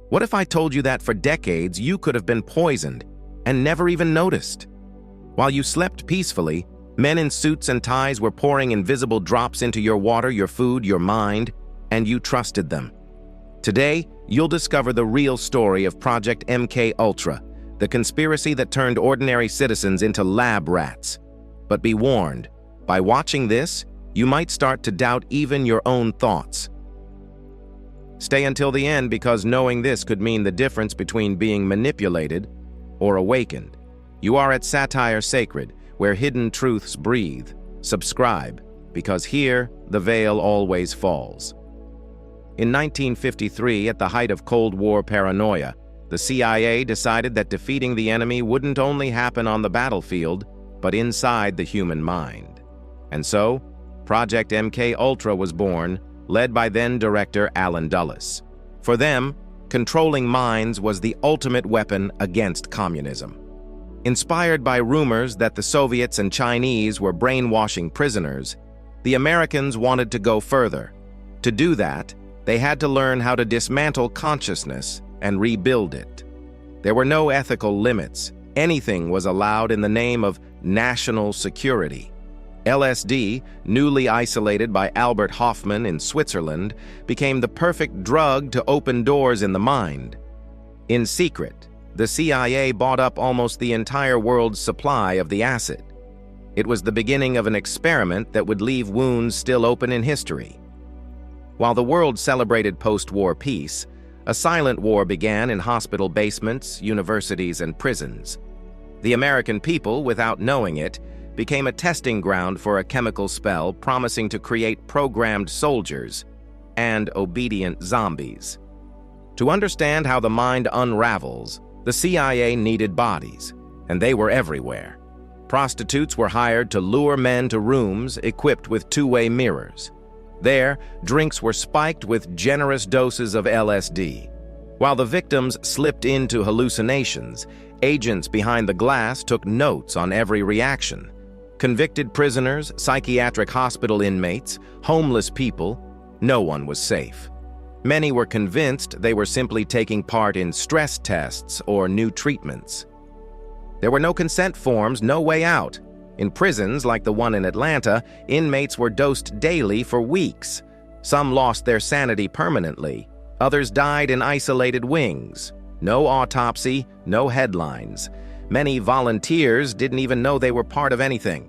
What if I told you that for decades you could have been poisoned and never even noticed? While you slept peacefully, men in suits and ties were pouring invisible drops into your water, your food, your mind, and you trusted them. Today, you'll discover the real story of Project MK Ultra, the conspiracy that turned ordinary citizens into lab rats. But be warned, by watching this, you might start to doubt even your own thoughts. Stay until the end, because knowing this could mean the difference between being manipulated or awakened. You are at Satire Sacred, where hidden truths breathe. Subscribe, because here the veil always falls. In 1953, at the height of Cold War paranoia, the CIA decided that defeating the enemy wouldn't only happen on the battlefield, but inside the human mind. And so, Project MK Ultra was born, led by then-director Alan Dulles. For them, controlling minds was the ultimate weapon against communism. Inspired by rumors that the Soviets and Chinese were brainwashing prisoners, the Americans wanted to go further. To do that, they had to learn how to dismantle consciousness and rebuild it. There were no ethical limits. Anything was allowed in the name of national security. LSD, newly isolated by Albert Hofmann in Switzerland, became the perfect drug to open doors in the mind. In secret, the CIA bought up almost the entire world's supply of the acid. It was the beginning of an experiment that would leave wounds still open in history. While the world celebrated post-war peace, a silent war began in hospital basements, universities, and prisons. The American people, without knowing it, became a testing ground for a chemical spell promising to create programmed soldiers and obedient zombies. To understand how the mind unravels, the CIA needed bodies, and they were everywhere. Prostitutes were hired to lure men to rooms equipped with two-way mirrors. There, drinks were spiked with generous doses of LSD. While the victims slipped into hallucinations, agents behind the glass took notes on every reaction. Convicted prisoners, psychiatric hospital inmates, homeless people, no one was safe. Many were convinced they were simply taking part in stress tests or new treatments. There were no consent forms, no way out. In prisons like the one in Atlanta, inmates were dosed daily for weeks. Some lost their sanity permanently. Others died in isolated wings. No autopsy, no headlines. Many volunteers didn't even know they were part of anything.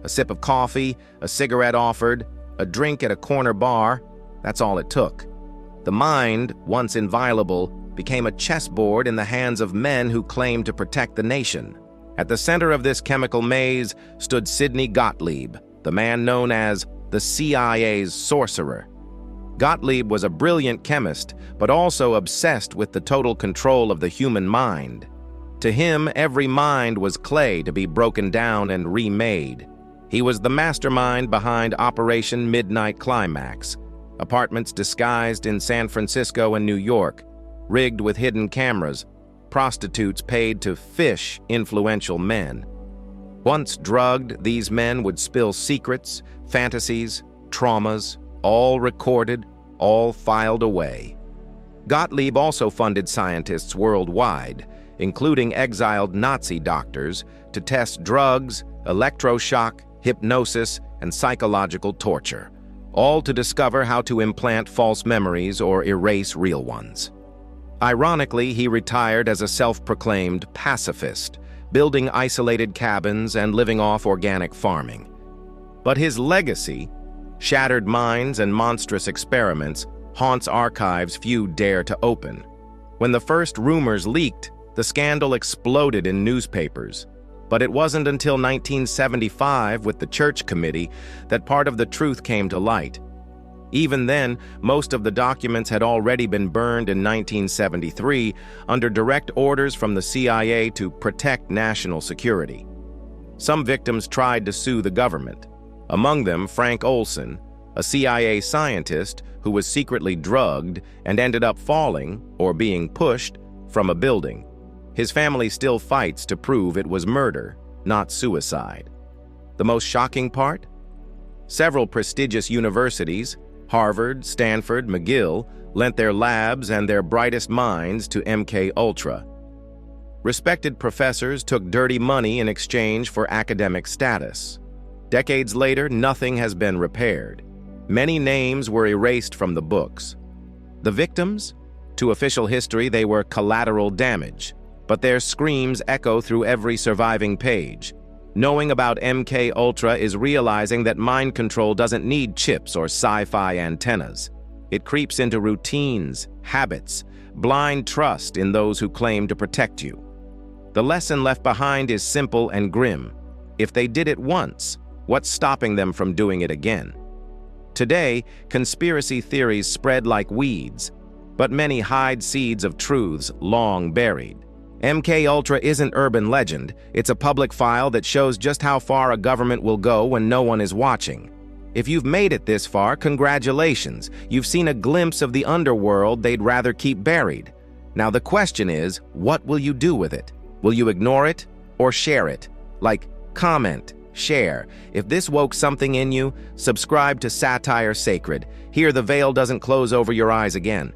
A sip of coffee, a cigarette offered, a drink at a corner bar, that's all it took. The mind, once inviolable, became a chessboard in the hands of men who claimed to protect the nation. At the center of this chemical maze stood Sidney Gottlieb, the man known as the CIA's sorcerer. Gottlieb was a brilliant chemist, but also obsessed with the total control of the human mind. To him, every mind was clay to be broken down and remade. He was the mastermind behind Operation Midnight Climax, apartments disguised in San Francisco and New York, rigged with hidden cameras, prostitutes paid to fish influential men. Once drugged, these men would spill secrets, fantasies, traumas, all recorded, all filed away. Gottlieb also funded scientists worldwide, including exiled Nazi doctors, to test drugs, electroshock, hypnosis, and psychological torture, all to discover how to implant false memories or erase real ones. Ironically, he retired as a self-proclaimed pacifist, building isolated cabins and living off organic farming. But his legacy, shattered minds and monstrous experiments, haunts archives few dare to open. When the first rumors leaked, the scandal exploded in newspapers. But it wasn't until 1975, with the Church Committee, that part of the truth came to light. Even then, most of the documents had already been burned in 1973 under direct orders from the CIA to protect national security. Some victims tried to sue the government. Among them, Frank Olson, a CIA scientist who was secretly drugged and ended up falling, or being pushed, from a building. His family still fights to prove it was murder, not suicide. The most shocking part? Several prestigious universities, Harvard, Stanford, McGill lent their labs and their brightest minds to MK Ultra. Respected professors took dirty money in exchange for academic status. Decades later, nothing has been repaired. Many names were erased from the books. The victims? To official history, they were collateral damage, but their screams echo through every surviving page. Knowing about MK Ultra is realizing that mind control doesn't need chips or sci-fi antennas. It creeps into routines, habits, blind trust in those who claim to protect you. The lesson left behind is simple and grim. If they did it once, what's stopping them from doing it again? Today, conspiracy theories spread like weeds, but many hide seeds of truths long buried. MK Ultra isn't urban legend, it's a public file that shows just how far a government will go when no one is watching. If you've made it this far, congratulations. You've seen a glimpse of the underworld they'd rather keep buried. Now the question is, what will you do with it? Will you ignore it or share it? Like, comment, share. If this woke something in you, subscribe to Satire Sacred. Here the veil doesn't close over your eyes again.